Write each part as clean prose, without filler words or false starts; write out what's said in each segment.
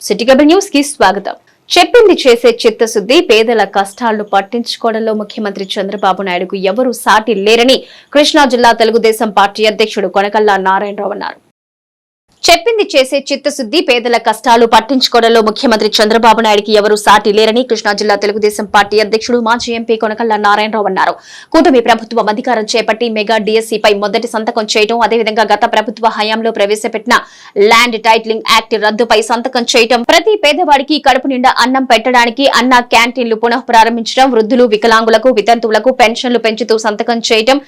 City cable news కి స్వాగతం. చెప్పింది చేసే చిత్తశుద్ధి, పేదల కష్టాలను పట్టించుకోవడంలో ముఖ్యమంత్రి చంద్రబాబు నాయుడుకు ఎవరూ సాటి లేరని కృష్ణా జిల్లా తెలుగుదేశం పార్టీ అధ్యక్షుడు కొనకళ్ళ నారాయణరావు అన్నారు. చెప్పింది చేసే చిత్తశుద్ధి, పేదల కష్టాలు పట్టించుకోవడంలో ముఖ్యమంత్రి చంద్రబాబు నాయుడుకి ఎవరూ సాటి లేరని కృష్ణా జిల్లా తెలుగుదేశం పార్టీ అధ్యక్షుడు మాజీ ఎంపీ కొనకళ్ళ నారాయణరావు అన్నారు. కూటమి ప్రభుత్వం అధికారం చేపట్టి మెగా డిఎస్సీపై మొదటి సంతకం చేయడం, అదేవిధంగా గత ప్రభుత్వ హయాంలో ప్రవేశపెట్టిన ల్యాండ్ టైటిలింగ్ యాక్ట్ రద్దుపై సంతకం చేయడం, ప్రతి పేదవాడికి కడుపు నిండా అన్నం పెట్టడానికి అన్న క్యాంటీన్లు పునః ప్రారంభించడం, వృద్ధులు, వికలాంగులకు, వితంతువులకు పెన్షన్లు పెంచుతూ సంతకం చేయడం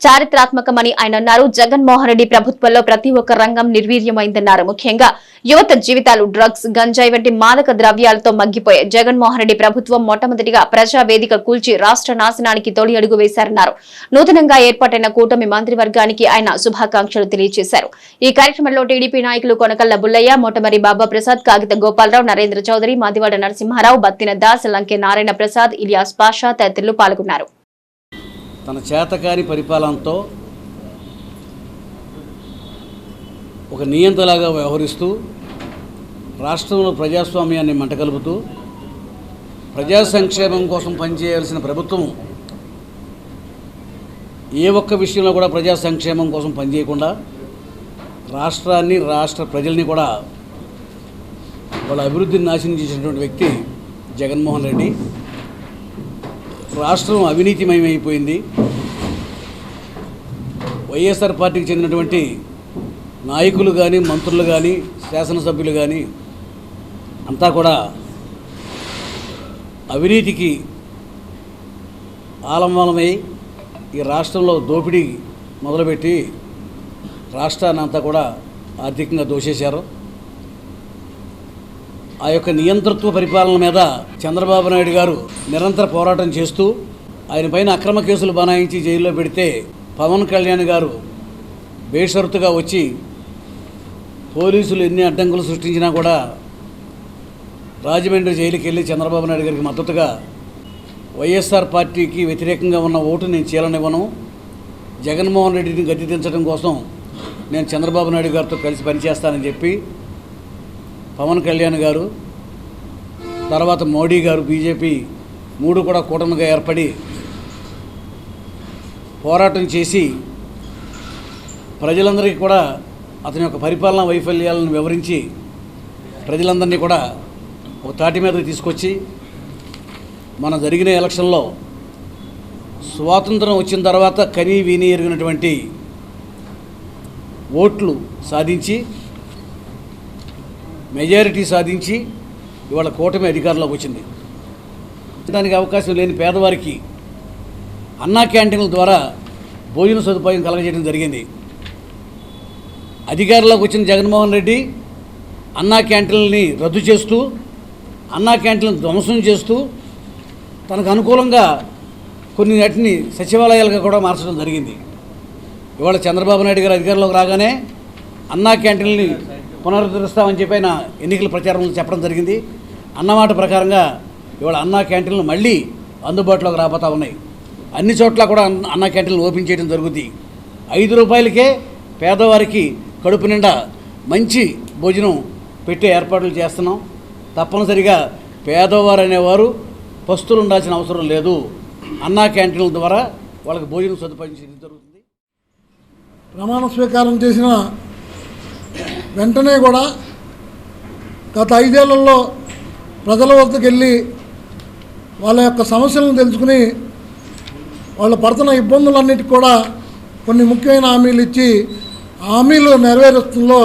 చారిత్రాత్మకమని ఆయన అన్నారు. జగన్మోహన్ రెడ్డి ప్రభుత్వంలో ప్రతి ఒక్క రంగం నిర్వీర్యమైందన్నారు. ముఖ్యంగా యువత జీవితాలు డ్రగ్స్, గంజాయి వంటి మాదక ద్రవ్యాలతో మగ్గిపోయాయి. జగన్మోహన్ రెడ్డి ప్రభుత్వం మొట్టమొదటిగా ప్రజావేదిక కూల్చి రాష్ట్ర నాశనానికి తొలి అడుగు వేశారన్నారు. నూతనంగా ఏర్పాటైన కూటమి మంత్రివర్గానికి ఆయన శుభాకాంక్షలు తెలియజేశారు. ఈ కార్యక్రమంలో టీడీపీ నాయకులు కొనకళ్ళ బుల్లయ్య, మోటమరి బాబా ప్రసాద్, కాగిత గోపాలరావు, నరేంద్ర చౌదరి, మాదివాడ నరసింహారావు, బత్తిన దాస్, లంకే నారాయణ ప్రసాద్, ఇలియాస్ పాషా తదితరులు పాల్గొన్నారు. తన చేతకాని పరిపాలనతో ఒక నియంతలాగా వ్యవహరిస్తూ రాష్ట్రంలో ప్రజాస్వామ్యాన్ని మంటకలుపుతూ ప్రజా సంక్షేమం కోసం పనిచేయాల్సిన ప్రభుత్వం ఏ ఒక్క విషయంలో కూడా ప్రజా సంక్షేమం కోసం పనిచేయకుండా రాష్ట్రాన్ని, రాష్ట్ర ప్రజల్ని కూడా వాళ్ళ అభివృద్ధిని నాశనం చేసినటువంటి వ్యక్తి జగన్మోహన్ రెడ్డి. రాష్ట్రం అవినీతిమయమైపోయింది. వైఎస్ఆర్ పార్టీకి చెందినటువంటి నాయకులు కానీ, మంత్రులు కానీ, శాసనసభ్యులు కానీ అంతా కూడా అవినీతికి ఆలంబనమై ఈ రాష్ట్రంలో దోపిడీ మొదలుపెట్టి రాష్ట్రాన్ని అంతా కూడా ఆర్థికంగా దోచేశారు. ఆ యొక్క నియంతృత్వ పరిపాలన మీద చంద్రబాబు నాయుడు గారు నిరంతర పోరాటం చేస్తూ ఆయన పైన అక్రమ కేసులు బనాయించి జైల్లో పెడితే పవన్ కళ్యాణ్ గారు బేషరతుగా వచ్చి పోలీసులు ఎన్ని అడ్డంకులు సృష్టించినా కూడా రాజమండ్రి జైలుకి వెళ్ళి చంద్రబాబు నాయుడు గారికి మద్దతుగా వైఎస్ఆర్ పార్టీకి వ్యతిరేకంగా ఉన్న ఓటు నేను చీలనివ్వను, జగన్మోహన్ రెడ్డిని గద్దె దించడం కోసం నేను చంద్రబాబు నాయుడు గారితో కలిసి పనిచేస్తానని చెప్పి పవన్ కళ్యాణ్ గారు, తర్వాత మోడీ గారు, బీజేపీ మూడు కూడా కూటమిగా ఏర్పడి పోరాటం చేసి ప్రజలందరికీ కూడా అతని యొక్క పరిపాలనా వైఫల్యాలను వివరించి ప్రజలందరినీ కూడా ఒక తాటి మీదకి తీసుకొచ్చి మన జరిగిన ఎలక్షన్లో స్వాతంత్రం వచ్చిన తర్వాత కనీ విని ఎరిగినటువంటి ఓట్లు సాధించి మెజారిటీ సాధించి ఇవాళ కూటమి అధికారంలోకి వచ్చింది. దానికి అవకాశం లేని పేదవారికి అన్నా క్యాంటీన్ల ద్వారా భోజన సదుపాయం కలగజేయడం జరిగింది. అధికారంలోకి వచ్చిన జగన్మోహన్ రెడ్డి అన్నా క్యాంటీన్లని రద్దు చేస్తూ, అన్నా క్యాంటీన్లను ధ్వంసం చేస్తూ తనకు అనుకూలంగా కొన్ని వాటిని సచివాలయాలుగా కూడా మార్చడం జరిగింది. ఇవాళ చంద్రబాబు నాయుడు గారు అధికారంలోకి రాగానే అన్నా క్యాంటీన్లని పునరుద్ధరిస్తామని చెప్పి ఆయన ఎన్నికల ప్రచారంలో చెప్పడం జరిగింది. అన్నమాట ప్రకారంగా ఇవాళ అన్నా క్యాంటీన్లు మళ్ళీ అందుబాటులోకి రాబోతూ ఉన్నాయి. అన్ని చోట్ల కూడా అన్నా క్యాంటీన్లు ఓపెన్ చేయడం జరుగుతుంది. 5 రూపాయలకే పేదవారికి కడుపు నిండా మంచి భోజనం పెట్టే ఏర్పాట్లు చేస్తున్నాం. తప్పనిసరిగా పేదవారు అనేవారు పస్తులు ఉండాల్సిన అవసరం లేదు. అన్నా క్యాంటీన్ల ద్వారా వాళ్ళకి భోజనం సదుపాయం చేయడం జరుగుతుంది. ప్రమాణ స్వీకారం చేసిన వెంటనే కూడా గత 5 ఏళ్లలో ప్రజల వద్దకు వెళ్ళి వాళ్ళ యొక్క సమస్యలను తెలుసుకుని వాళ్ళు పడుతున్న ఇబ్బందులన్నిటికీ కూడా కొన్ని ముఖ్యమైన హామీలు ఇచ్చి హామీలు నెరవేరుస్తుందో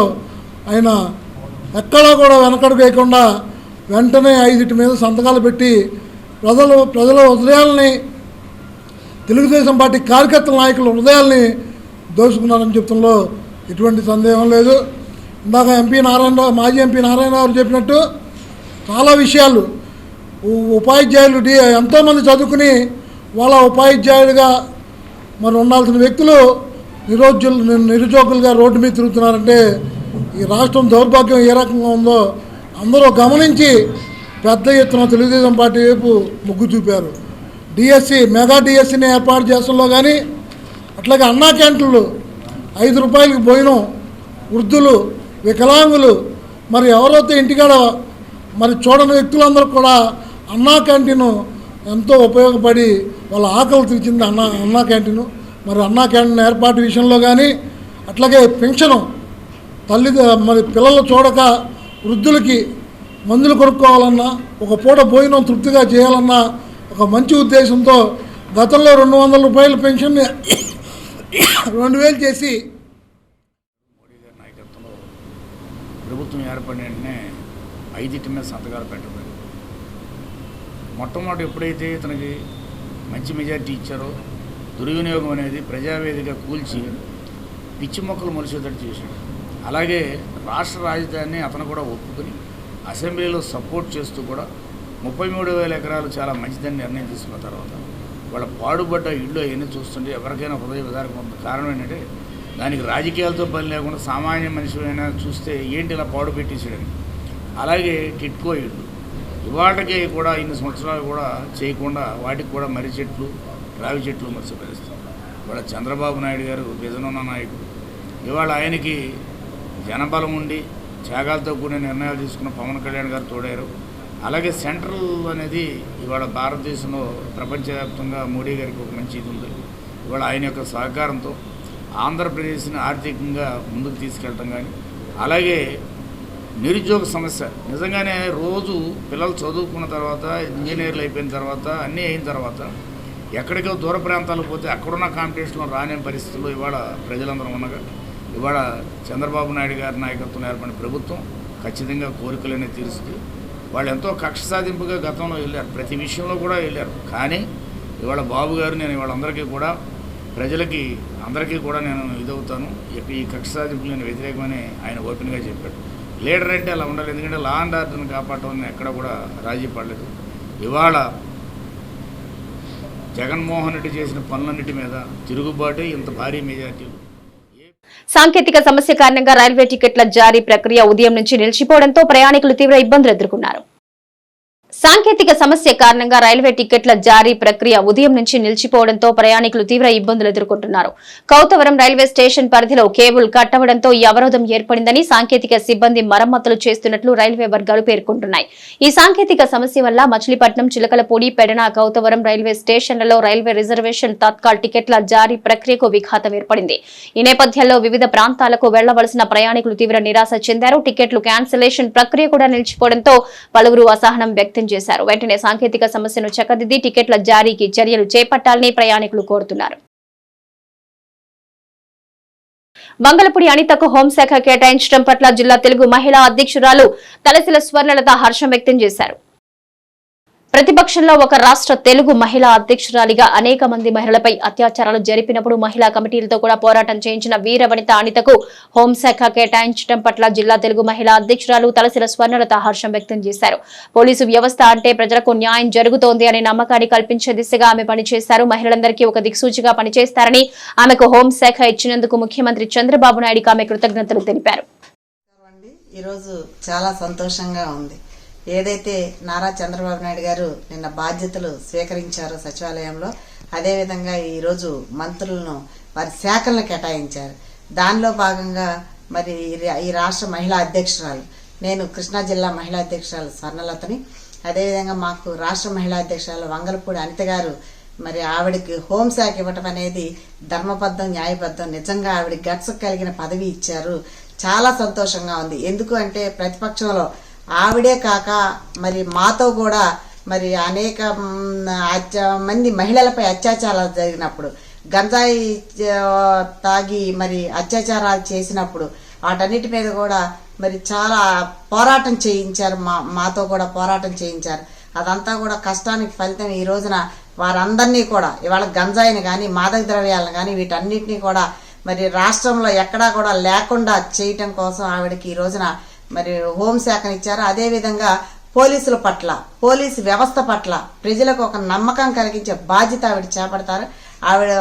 ఆయన ఎక్కడా కూడా వెనకడుగు వేయకుండా వెంటనే 5 మీద సంతకాలు పెట్టి ప్రజల హృదయాలని, తెలుగుదేశం పార్టీ కార్యకర్తల నాయకుల హృదయాల్ని దోచుకున్నారని చెప్తున్నలో ఎటువంటి సందేహం లేదు. ఇందాక మాజీ ఎంపీ నారాయణరావు చెప్పినట్టు చాలా విషయాలు ఉపాధ్యాయులు ఎంతోమంది చదువుకుని వాళ్ళ ఉపాధ్యాయులుగా మరి ఉండాల్సిన వ్యక్తులు నిరుద్యోగులుగా రోడ్డు మీద తిరుగుతున్నారంటే ఈ రాష్ట్రం దౌర్భాగ్యం ఏ రకంగా ఉందో అందరూ గమనించి పెద్ద ఎత్తున తెలుగుదేశం పార్టీ వైపు మొగ్గు చూపారు. మెగా డిఎస్సీని ఏర్పాటు చేస్తుల్లో కానీ అట్లాగే అన్నా క్యాంటీన్లు 5 రూపాయలకి భోజనం, వృద్ధులు, వికలాంగులు మరి ఎవరైతే ఇంటికాడ మరి చూడని వ్యక్తులందరూ కూడా అన్నా క్యాంటీన్ ఎంతో ఉపయోగపడి వాళ్ళ ఆకలి తీర్చింది అన్నా క్యాంటీన్. మరి అన్నా క్యాంటీన్ ఏర్పాటు విషయంలో కానీ అట్లాగే పెన్షను మరి పిల్లలు చూడక వృద్ధులకి మందులు కొనుక్కోవాలన్నా ఒక పూట భోజనం తృప్తిగా చేయాలన్నా ఒక మంచి ఉద్దేశంతో గతంలో 200 రూపాయల పెన్షన్ని 2000 చేసి మోడీ గారి నాయకత్వంలో ప్రభుత్వం ఏర్పడిన వెంటనే 5 మీద సంతకాలు పెట్టబడి మొట్టమొదటి ఎప్పుడైతే తనకి మంచి మెజార్టీ ఇచ్చారో దుర్వినియోగం అనేది ప్రజావేదిక కూల్చి పిచ్చి మొక్కలు మొలిసేటట్టు చేశాడు. అలాగే రాష్ట్ర రాజధానిని అతను కూడా ఒప్పుకొని అసెంబ్లీలో సపోర్ట్ చేస్తూ కూడా 33,000 ఎకరాలు చాలా మంచిదని నిర్ణయం తీసుకున్న తర్వాత వాళ్ళ పాడుబడ్డ ఇళ్ళు అవన్నీ చూస్తుంటే ఎవరికైనా హృదయ విదారకం ఉంది. కారణం ఏంటంటే దానికి రాజకీయాలతో పని లేకుండా సామాన్య మనిషి అయినా చూస్తే ఏంటి ఇలా పాడు పెట్టేసాడని. అలాగే టిట్కో ఇళ్ళు ఇవాటికి కూడా ఇన్ని సంవత్సరాలు కూడా చేయకుండా వాటికి కూడా మర్రి చెట్లు రావి చెట్లు మర్చి పరిస్థితి. ఇవాళ చంద్రబాబు నాయుడు గారు విజనున్న నాయకుడు. ఇవాళ ఆయనకి జనబలం ఉండి త్యాగాలతో కూడిన నిర్ణయాలు తీసుకున్న పవన్ కళ్యాణ్ గారు తోడారు. అలాగే సెంట్రల్ అనేది ఇవాళ భారతదేశంలో ప్రపంచవ్యాప్తంగా మోడీ గారికి ఒక మంచి ఇది ఉంది. ఇవాళ ఆయన యొక్క సహకారంతో ఆంధ్రప్రదేశ్ని ఆర్థికంగా ముందుకు తీసుకెళ్ళటం కానీ, అలాగే నిరుద్యోగ సమస్య నిజంగానే రోజు పిల్లలు చదువుకున్న తర్వాత ఇంజనీర్లు అయిపోయిన తర్వాత అన్నీ అయిన తర్వాత ఎక్కడికో దూర ప్రాంతాలకు పోతే అక్కడున్న కాంపిటీషన్లో రాని పరిస్థితుల్లో ఇవాళ ప్రజలందరూ ఉండగా ఇవాళ చంద్రబాబు నాయుడు గారి నాయకత్వంలో ఏర్పడిన ప్రభుత్వం ఖచ్చితంగా కోరికలనే తీరుస్తుంది. వాళ్ళు ఎంతో కక్ష సాధింపుగా గతంలో వెళ్ళారు, ప్రతి విషయంలో కూడా వెళ్ళారు. కానీ ఇవాళ బాబు గారు నేను వాళ్ళందరికీ కూడా ప్రజలకి అందరికీ కూడా నేను ఇదవుతాను, ఈ కక్ష సాధింపులు నేను వ్యతిరేకమని ఆయన ఓపెన్గా చెప్పాడు. లీడర్ అంటే అలా ఉండాలి, ఎందుకంటే లా అండ్ ఆర్డర్ని కాపాడటం ఎక్కడ కూడా రాజీ పడలేదు. ఇవాళ జగన్మోహన్ రెడ్డి చేసిన పనులన్నిటి మీద తిరుగుబాటు ఇంత భారీ మెజార్టీ. సాంకేతిక సమస్య కారణంగా రైల్వే టికెట్ల జారీ ప్రక్రియ ఉదయం నుంచి నిలిచిపోవడంతో ప్రయాణికులు తీవ్ర ఇబ్బందులు ఎదుర్కొన్నారు. సాంకేతిక సమస్య కారణంగా రైల్వే టికెట్ల జారీ ప్రక్రియ ఉదయం నుంచి నిలిచిపోవడంతో ప్రయాణికులు తీవ్ర ఇబ్బందులు ఎదుర్కొంటున్నారు. కౌతవరం రైల్వే స్టేషన్ పరిధిలో కేబుల్ కట్ అవడంతో ఈ అవరోధం ఏర్పడిందని సాంకేతిక సిబ్బంది మరమ్మతులు చేస్తున్నట్లు రైల్వే వర్గాలు పేర్కొంటున్నాయి. ఈ సాంకేతిక సమస్య వల్ల మచిలీపట్నం, చిలకలపూడి, పెడన, కౌతవరం రైల్వే స్టేషన్లలో రైల్వే రిజర్వేషన్ తత్కాల్ టికెట్ల జారీ ప్రక్రియకు విఘాతం ఏర్పడింది. ఈ నేపథ్యంలో వివిధ ప్రాంతాలకు వెళ్లవలసిన ప్రయాణికులు తీవ్ర నిరాశ చెందారు. టికెట్లు క్యాన్సిలేషన్ ప్రక్రియ కూడా నిలిచిపోవడంతో పలువురు అసహనం వ్యక్తం చేశారు. వెంటనే సాంకేతిక సమస్యను చక్కదిద్ది టికెట్ల జారీకి చర్యలు చేపట్టాలని ప్రయాణికులు కోరుతున్నారు. మంగళపూడి అనితకు హోంశాఖ కేటాయించడం పట్ల జిల్లా తెలుగు మహిళా అధ్యక్షురాలు తలసిల స్వర్ణలత హర్షం వ్యక్తం చేశారు. ప్రతిపక్షంలో ఒక రాష్ట్ర తెలుగు మహిళా అధ్యక్షురాలిగా అనేక మంది మహిళలపై అత్యాచారాలు జరిపినప్పుడు మహిళా కమిటీలతో కూడా పోరాటం చేయించిన వీరవనిత అనితకు హోంశాఖ కేటాయించడం పట్ల జిల్లా తెలుగు మహిళా అధ్యక్షురాలు తలసిల స్వర్ణలత హర్షం వ్యక్తం చేశారు. పోలీసు వ్యవస్థ అంటే ప్రజలకు న్యాయం జరుగుతోంది అనే నమ్మకాన్ని కల్పించే దిశగా ఆమె పనిచేశారు. మహిళలందరికీ ఒక దిక్సూచిగా పనిచేస్తారని, ఆమెకు హోంశాఖ ఇచ్చినందుకు ముఖ్యమంత్రి చంద్రబాబు నాయుడుకు ఆమె కృతజ్ఞతలు తెలిపారు. ఈరోజు చాలా సంతోషంగా ఉంది. ఏదైతే నారా చంద్రబాబు నాయుడు గారు నిన్న బాధ్యతలు స్వీకరించారో సచివాలయంలో, అదేవిధంగా ఈరోజు మంత్రులను వారి శాఖలను కేటాయించారు. దానిలో భాగంగా మరి ఈ రాష్ట్ర మహిళా అధ్యక్షురాలు, నేను కృష్ణా జిల్లా మహిళా అధ్యక్షురాలు స్వర్ణలతని, అదేవిధంగా మాకు రాష్ట్ర మహిళా అధ్యక్షురాలు వంగలపూడి అనిత గారు, మరి ఆవిడకి హోంశాఖ ఇవ్వటం అనేది ధర్మబద్ధం, న్యాయబద్ధం. నిజంగా ఆవిడ గట్స్ కలిగిన పదవి ఇచ్చారు. చాలా సంతోషంగా ఉంది. ఎందుకు అంటే ప్రతిపక్షంలో ఆవిడే కాక మరి మాతో కూడా మరి అనేక మంది మహిళలపై అత్యాచారాలు జరిగినప్పుడు, గంజాయి తాగి మరి అత్యాచారాలు చేసినప్పుడు వాటన్నిటి మీద కూడా మరి చాలా పోరాటం చేయించారు. మాతో కూడా పోరాటం చేయించారు. అదంతా కూడా కష్టానికి ఫలితం. ఈ రోజున వారందరినీ కూడా ఇవాళ గంజాయిని కానీ మాదక ద్రవ్యాలను కానీ వీటన్నిటినీ కూడా మరి రాష్ట్రంలో ఎక్కడా కూడా లేకుండా చేయటం కోసం ఆవిడకి ఈ రోజున మరి హోంశాఖను ఇచ్చారు. అదేవిధంగా పోలీసుల పట్ల, పోలీసు వ్యవస్థ పట్ల ప్రజలకు ఒక నమ్మకం కలిగించే బాధ్యత ఆవిడ చేపడతారు. ఆవిడ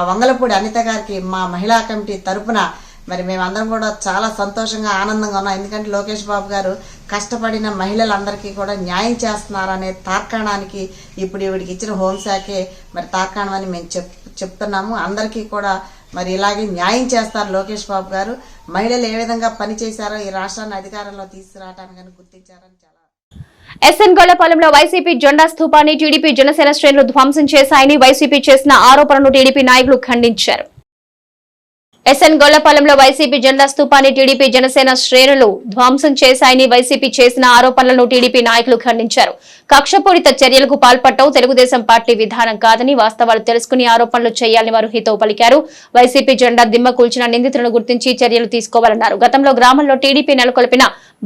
వంగలపూడి అనిత గారికి మా మహిళా కమిటీ తరపున మరి మేమందరం కూడా చాలా సంతోషంగా, ఆనందంగా ఉన్నాం. ఎందుకంటే లోకేష్ బాబు గారు కష్టపడిన మహిళలందరికీ కూడా న్యాయం చేస్తున్నారనే తార్కాణానికి ఇప్పుడు ఈవిడికి ఇచ్చిన హోంశాఖే మరి తార్కాణం అని మేము చెప్తున్నాము. అందరికీ కూడా మరి ఇలాగే న్యాయం చేస్తారు లోకేష్ బాబు గారు. మహిళలు ఏ విధంగా పనిచేశారో ఈ రాష్ట్రాన్ని అధికారంలో తీసుకురావడానికి గుర్తించారని చాలా ఎస్ఎన్ గొల్లపాలెంలో వైసీపీ జెండా స్థూపాన్ని టీడీపీ జనసేన శ్రేణులు ధ్వంసం చేశాయని వైసీపీ చేసిన ఆరోపణను టీడీపీ నాయకులు ఖండించారు. ఎస్ఎన్ గొల్లపాలెంలో వైసీపీ జెండా స్థూపాన్ని టీడీపీ జనసేన శ్రేణులు ధ్వంసం చేశాయని వైసీపీ చేసిన ఆరోపణలను టీడీపీ నాయకులు ఖండించారు. కక్షపూరిత చర్యలకు పాల్పడటం తెలుగుదేశం పార్టీ విధానం కాదని వాస్తవాలు తెలుసుకుని ఆరోపణలు చేయాలని వారు హితవు పలికారు. వైసీపీ జెండా దిమ్మ కూల్చిన నిందితులను గుర్తించి చర్యలు తీసుకోవాలన్నారు. గతంలో గ్రామంలో టీడీపీ నెలకొల్పిన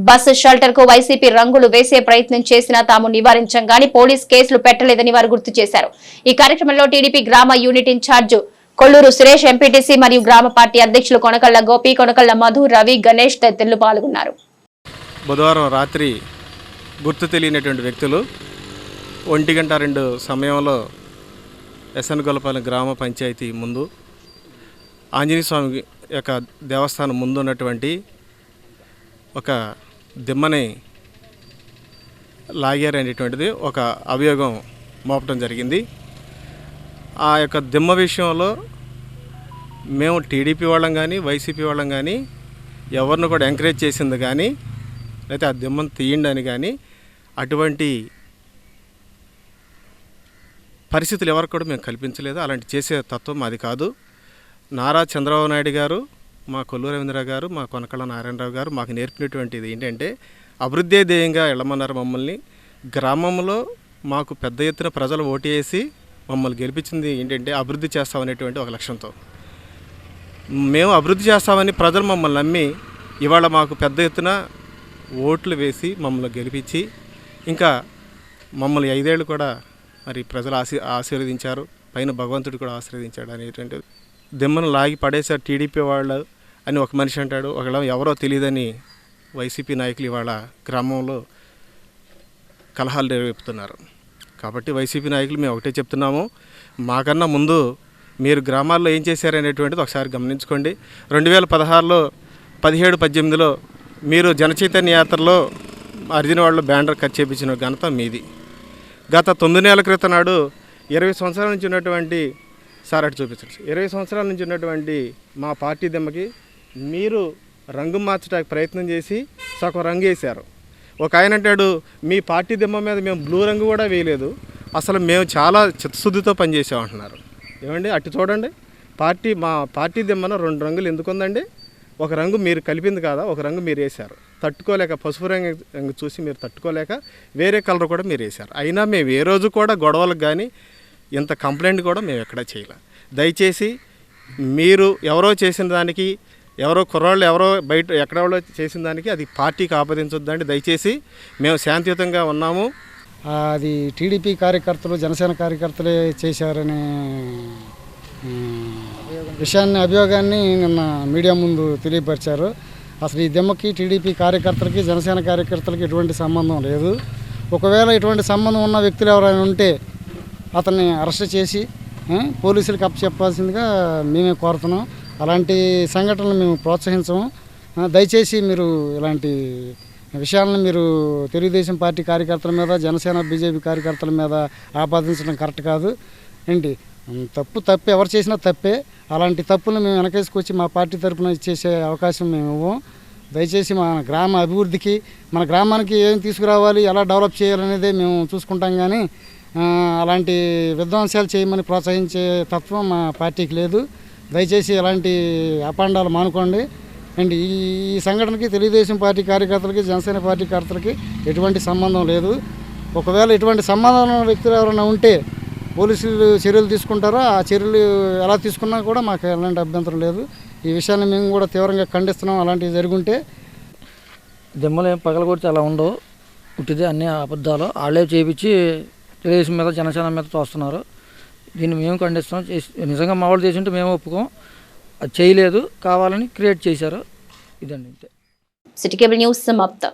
బస్సు షెల్టర్ కు వైసీపీ రంగులు వేసే ప్రయత్నం చేసినా తాము నివారించాం గానీ పోలీస్ కేసులు పెట్టలేదని వారు గుర్తు చేశారు. ఈ కార్యక్రమంలో టీడీపీ గ్రామ unit in charge Kolluru Suresh, MPTC మరియు గ్రామ పార్టీ అధ్యక్షులు కొనకళ్ల గోపి, కొనకళ్ల మధు, రవి, గణేష్ తదితరులు పాల్గొన్నారు. బుధవారం రాత్రి గుర్తు తెలియనటువంటి వ్యక్తులు 1:02 సమయంలో ఎస్ఎన్ గొల్లపాలెం గ్రామ పంచాయతీ ముందు ఆంజనేయ స్వామి యొక్క దేవస్థానం ముందు ఉన్నటువంటి ఒక దిమ్మని లాగారనేటువంటిది ఒక అభియోగం మోపడం జరిగింది. ఆ యొక్క దిమ్మ విషయంలో మేము టీడీపీ వాళ్ళం కానీ వైసీపీ వాళ్ళం కానీ ఎవరిని కూడా ఎంకరేజ్ చేసింది కానీ లేకపోతే ఆ దిమ్మను తీయండి అని కానీ అటువంటి పరిస్థితులు ఎవరికి కూడా మేము కల్పించలేదు. అలాంటి చేసే తత్వం మాది కాదు. నారా చంద్రబాబు నాయుడు గారు, మా కొల్లూరు రవీంద్రరావు గారు, మా కొనకళ్ళ నారాయణరావు గారు మాకు నేర్పినటువంటిది ఏంటంటే అభివృద్ధి ధ్యేయంగా వెళ్ళమన్నారు మమ్మల్ని. గ్రామంలో మాకు పెద్ద ఎత్తున ప్రజలు ఓటు వేసి మమ్మల్ని గెలిపించింది ఏంటంటే అభివృద్ధి చేస్తామనేటువంటి ఒక లక్ష్యంతో. మేము అభివృద్ధి చేస్తామని ప్రజలు మమ్మల్ని నమ్మి ఇవాళ మాకు పెద్ద ఎత్తున ఓట్లు వేసి మమ్మల్ని గెలిపించి ఇంకా మమ్మల్ని 5 ఏళ్ళు కూడా మరి ప్రజలు ఆశీర్వదించారు. పైన భగవంతుడు కూడా ఆశీర్వదించాడు అనేటువంటి దిమ్మను లాగి పడేశారు టీడీపీ వాళ్ళు అని ఒక మనిషి అంటాడు. ఒకళ్ళ ఎవరో తెలియదని వైసీపీ నాయకులు ఇవాళ గ్రామంలో కలహాలు రేపుతున్నారు. కాబట్టి వైసీపీ నాయకులు మేము ఒకటే చెప్తున్నాము, మాకన్నా ముందు మీరు గ్రామాల్లో ఏం చేశారనేటువంటిది ఒకసారి గమనించుకోండి. 2016లో 17-18లో మీరు జనచైతన్య యాత్రలో అర్జునవాడలో బ్యానర్ కట్ చేయించిన ఘనత మీది. గత 9 నెలల క్రితం నాడు 20 సంవత్సరాల నుంచి ఉన్నటువంటి అటు చూపించండి 20 సంవత్సరాల నుంచి ఉన్నటువంటి మా పార్టీ దిమ్మకి మీరు రంగు మార్చడానికి ప్రయత్నం చేసి సగం రంగు వేశారు. ఒక ఆయన అంటాడు మీ పార్టీ దిమ్మ మీద మేము బ్లూ రంగు కూడా వేయలేదు, అసలు మేము చాలా చిత్తశుద్ధితో పనిచేసామంటున్నారు. ఏమండి అటు చూడండి, మా పార్టీ దిమ్మన 2 రంగులు ఎందుకు ఉందండి? ఒక రంగు మీరు కలిపింది కాదా, ఒక రంగు మీరు వేశారు. తట్టుకోలేక పసుపు రంగు చూసి మీరు తట్టుకోలేక వేరే కలర్ కూడా మీరు వేశారు. అయినా మేము ఏ రోజు కూడా గొడవలకు కానీ ఇంత కంప్లైంట్ కూడా మేము ఎక్కడా చేయలే. దయచేసి మీరు ఎవరో చేసిన దానికి ఎవరో కుర్రాళ్ళు ఎవరో బయట ఎక్కడెవరో చేసిన దానికి అది పార్టీకి ఆపాదించొద్దండి. దయచేసి మేము శాంతియుతంగా ఉన్నాము. అది టీడీపీ కార్యకర్తలు జనసేన కార్యకర్తలే చేశారనే అభియోగాన్ని నిన్న మీడియా ముందు తెలియపరిచారు. అసలు ఈ దిమ్మకి టీడీపీ కార్యకర్తలకి జనసేన కార్యకర్తలకి ఎటువంటి సంబంధం లేదు. ఒకవేళ ఇటువంటి సంబంధం ఉన్న వ్యక్తులు ఎవరైనా ఉంటే అతన్ని అరెస్ట్ చేసి పోలీసులకు అప్పచెప్పాల్సిందిగా మేమే కోరుతున్నాం. అలాంటి సంఘటనలు మేము ప్రోత్సహించము. దయచేసి మీరు ఇలాంటి విషయాలను మీరు తెలుగుదేశం పార్టీ కార్యకర్తల మీద జనసేన బీజేపీ కార్యకర్తల మీద ఆపాదించడం కరెక్ట్ కాదు. ఏంటి తప్పు ఎవరు చేసినా తప్పే. అలాంటి తప్పులను మేము వెనకేసుకొచ్చి మా పార్టీ తరఫున చేసే అవకాశం మేము ఇవ్వం. దయచేసి మన గ్రామ అభివృద్ధికి మన గ్రామానికి ఏం తీసుకురావాలి, ఎలా డెవలప్ చేయాలనేదే మేము చూసుకుంటాం. కానీ అలాంటి విధ్వంసాలు చేయమని ప్రోత్సహించే తత్వం మా పార్టీకి లేదు. దయచేసి ఎలాంటి అపాండాలు మానుకోండి. అండ్ ఈ సంఘటనకి తెలుగుదేశం పార్టీ కార్యకర్తలకి జనసేన పార్టీ కార్యకర్తలకి ఎటువంటి సంబంధం లేదు. ఒకవేళ ఇటువంటి సంబంధం వ్యక్తులు ఎవరైనా ఉంటే పోలీసులు చర్యలు తీసుకుంటారో ఆ చర్యలు ఎలా తీసుకున్నా కూడా మాకు ఎలాంటి అభ్యంతరం లేదు. ఈ విషయాన్ని మేము కూడా తీవ్రంగా ఖండిస్తున్నాం. అలాంటివి జరుగుంటే దిమ్మలు ఏం పగలగొడితే అలా ఉండవు, ఉట్టిదే అన్ని అబద్ధాలు వాళ్ళే చేయించి తెలుగుదేశం మీద జనసేన మీద తోస్తున్నారు. దీన్ని మేము ఖండిస్తున్నాం. నిజంగా మా వాళ్ళు చేసి ఉంటే మేము ఒప్పుకోం. అది చేయలేదు, కావాలని క్రియేట్ చేశారు. ఇదండి. సిటీ కేబుల్ న్యూస్ సమాప్తం.